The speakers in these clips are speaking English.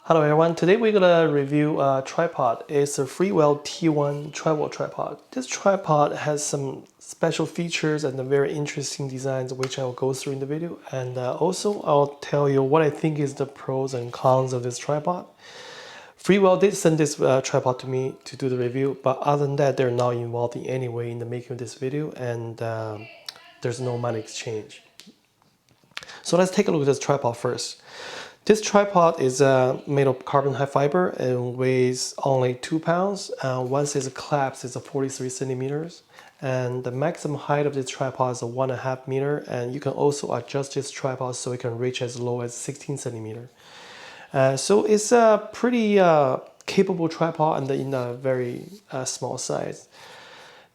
Hello everyone, today we're gonna review a tripod. It's a Freewell T1 travel tripod. This tripod has some special features and very interesting designs which I'll go through in the video, and also I'll tell you what I think is the pros and cons of this tripod. Freewell did send this tripod to me to do the review, but other than that they're not involved in any way in the making of this video, and there's no money exchange. So let's take a look at this tripod first. This tripod is made of carbon high fiber and weighs only 2 pounds. Once it's collapsed, it's 43 centimeters. And the maximum height of this tripod is 1.5 meters. And you can also adjust this tripod so it can reach as low as 16 centimeters. So it's a pretty capable tripod and in a very small size.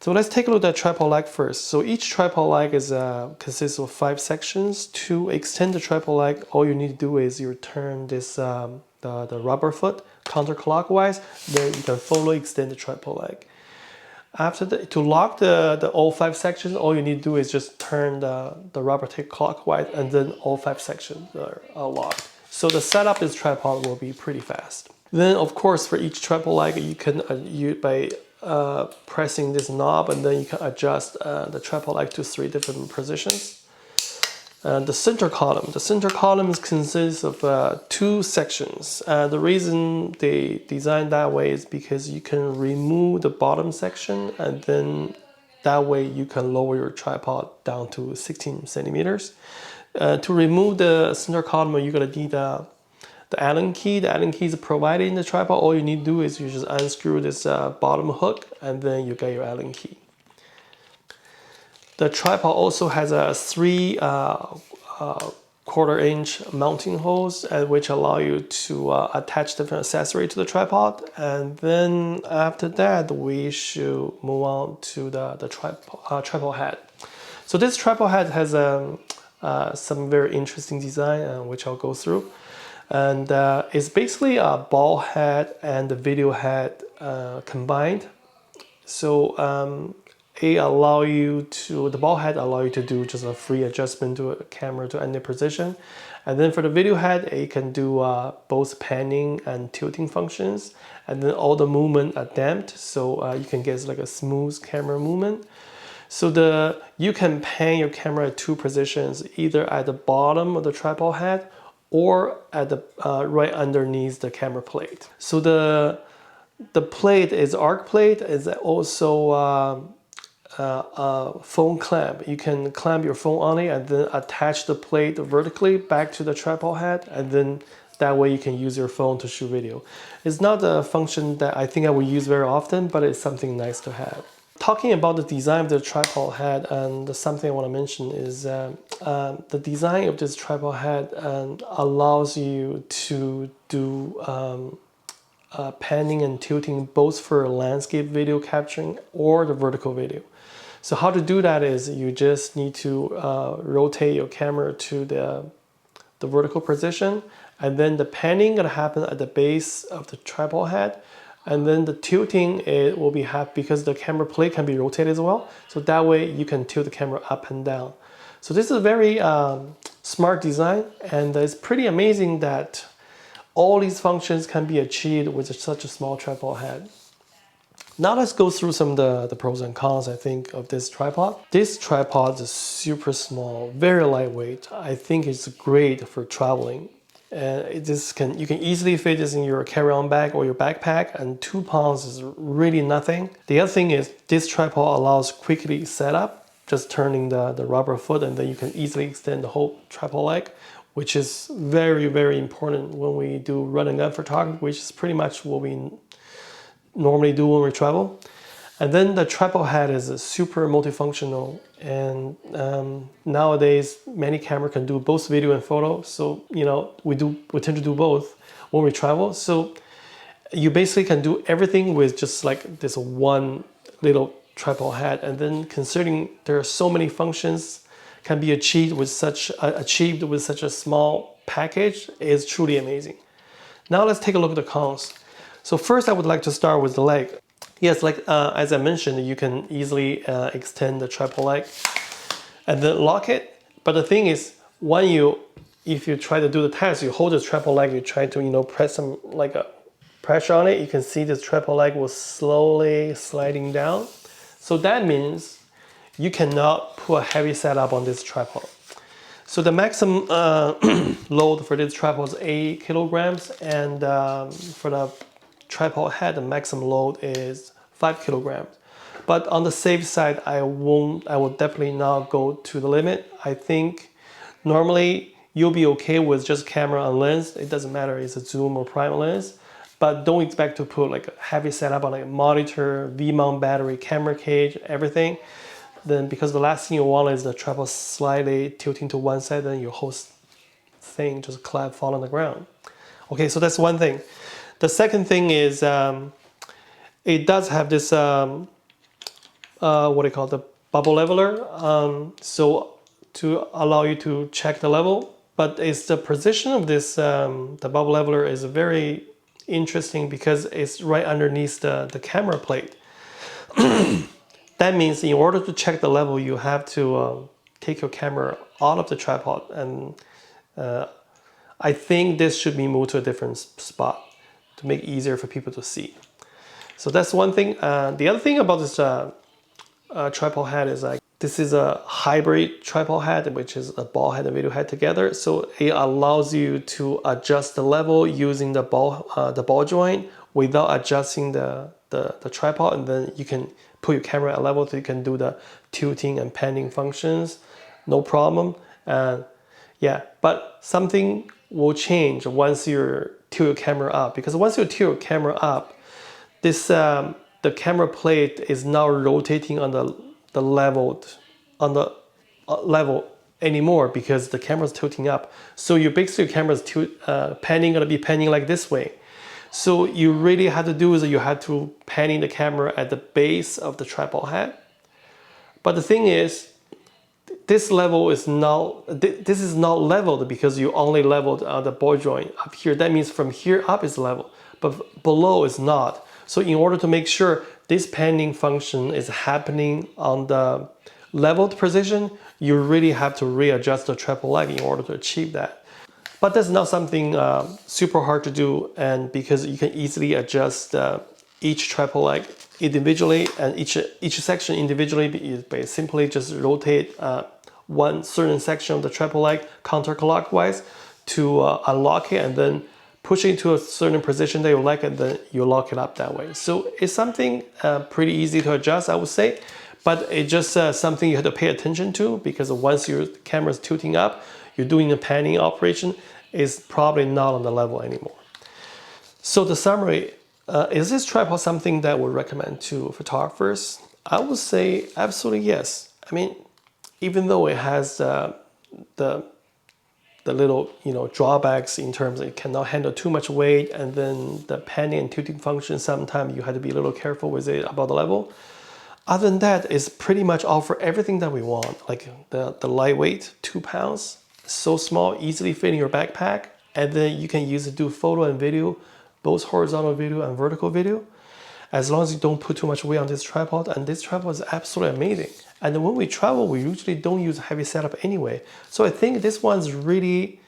So let's take a look at the tripod leg first. So each tripod leg consists of 5 sections. To extend the tripod leg, all you need to do is you turn this the rubber foot counterclockwise, then you can fully extend the tripod leg. To lock the all 5 sections, all you need to do is just turn the rubber tape clockwise, and then all 5 sections are locked. So the setup of this tripod will be pretty fast. Then of course for each tripod leg you can by pressing this knob, and then you can adjust the tripod leg to 3 different positions. The center column consists of 2 sections. The reason they designed that way is because you can remove the bottom section, and then that way you can lower your tripod down to 16 centimeters. To remove the center column, you're gonna need the Allen key. The Allen key is provided in the tripod. All you need to do is you just unscrew this bottom hook, and then you get your Allen key. The tripod also has a 3 1/4-inch mounting holes, which allow you to attach different accessories to the tripod. And then after that, we should move on to the tripod head. So this tripod head has some very interesting design, which I'll go through. And it's basically a ball head and the video head combined. So the ball head allow you to do just a free adjustment to a camera to any position. And then for the video head, it can do both panning and tilting functions. And then all the movement are damped, so you can get like a smooth camera movement. So you can pan your camera at 2 positions, either at the bottom of the tripod head or at the right underneath the camera plate. So the plate is arc plate, is also a phone clamp. You can clamp your phone on it and then attach the plate vertically back to the tripod head, and then that way you can use your phone to shoot video. It's not a function that I think I will use very often, but it's something nice to have. Talking about the design of the tripod head, and something I want to mention is the design of this tripod head allows you to do panning and tilting both for landscape video capturing or the vertical video. So how to do that is you just need to rotate your camera to the vertical position, and then the panning gonna happen at the base of the tripod head. And then the tilting, it will be because the camera plate can be rotated as well. So that way you can tilt the camera up and down. So this is a very smart design, and it's pretty amazing that all these functions can be achieved with such a small tripod head. Now let's go through some of the pros and cons, I think, of this tripod. This tripod is super small, very lightweight. I think it's great for traveling. You can easily fit this in your carry-on bag or your backpack, and 2 pounds is really nothing. The other thing is this tripod allows quickly setup, just turning the rubber foot, and then you can easily extend the whole tripod leg, which is very, very important when we do run and gun photography, which is pretty much what we normally do when we travel. And then the tripod head is super multifunctional, and nowadays many cameras can do both video and photo. So we tend to do both when we travel. So you basically can do everything with just like this one little tripod head. And then considering there are so many functions can be achieved with such a small package, is truly amazing. Now let's take a look at the cons. So first I would like to start with the leg. Yes, as I mentioned, you can easily extend the tripod leg and then lock it. But the thing is, when you if you try to do the test, you hold the tripod leg, you try to, press some like a pressure on it, you can see this tripod leg was slowly sliding down. So that means you cannot put a heavy setup on this tripod. So the maximum load for this tripod is 8 kilograms, and for the tripod head, the maximum load is 5 kilograms. But on the safe side, I will definitely not go to the limit. I think normally you'll be okay with just camera and lens. It doesn't matter if it's a zoom or prime lens, but don't expect to put like a heavy setup on like a monitor, V-mount battery, camera cage, everything. Then because the last thing you want is the tripod slightly tilting to one side, then your whole thing just fall on the ground. Okay, so that's one thing. The second thing is it does have this what do you call it, the bubble leveler, so to allow you to check the level. But it's the position of this the bubble leveler is very interesting because it's right underneath the camera plate. That means in order to check the level, you have to take your camera out of the tripod, and I think this should be moved to a different spot to make it easier for people to see. So that's one thing. The other thing about this tripod head is like this is a hybrid tripod head, which is a ball head and video head together. So it allows you to adjust the level using the ball joint without adjusting the tripod, and then you can put your camera at level so you can do the tilting and panning functions, no problem. Yeah, but something will change once you tilt your camera up, because once you tilt your camera up, this the camera plate is now rotating on the level anymore because the camera is tilting up. So your basically camera's panning gonna be panning like this way. So you really have to do is you have to panning the camera at the base of the tripod head. But the thing is, this level is this is not leveled because you only leveled the ball joint up here. That means from here up is level, but below is not. So in order to make sure this panning function is happening on the leveled position, you really have to readjust the tripod leg in order to achieve that. But that's not something super hard to do, and because you can easily adjust each tripod leg individually and each section individually by simply just rotate one certain section of the tripod leg counterclockwise to unlock it, and then push it to a certain position that you like, and then you lock it up that way. So it's something pretty easy to adjust, I would say, but it's just something you have to pay attention to, because once your camera is tilting up, you're doing a panning operation, is probably not on the level anymore. So the summary, is this tripod something that I would recommend to photographers? I would say absolutely yes. I mean, even though it has the little drawbacks in terms of it cannot handle too much weight, and then the panning and tilting function, sometimes you have to be a little careful with it about the level. Other than that, it's pretty much offer everything that we want, like the lightweight, 2 pounds, so small, easily fit in your backpack, and then you can use it to do photo and video, both horizontal video and vertical video, as long as you don't put too much weight on this tripod. And this tripod is absolutely amazing. And when we travel, we usually don't use heavy setup anyway. So I think this one's really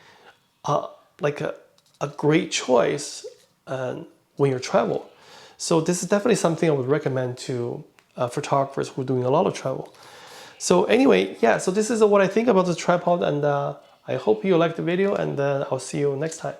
like a great choice when you travel. So this is definitely something I would recommend to photographers who are doing a lot of travel. So anyway, yeah, so this is what I think about the tripod, and I hope you liked the video, and I'll see you next time.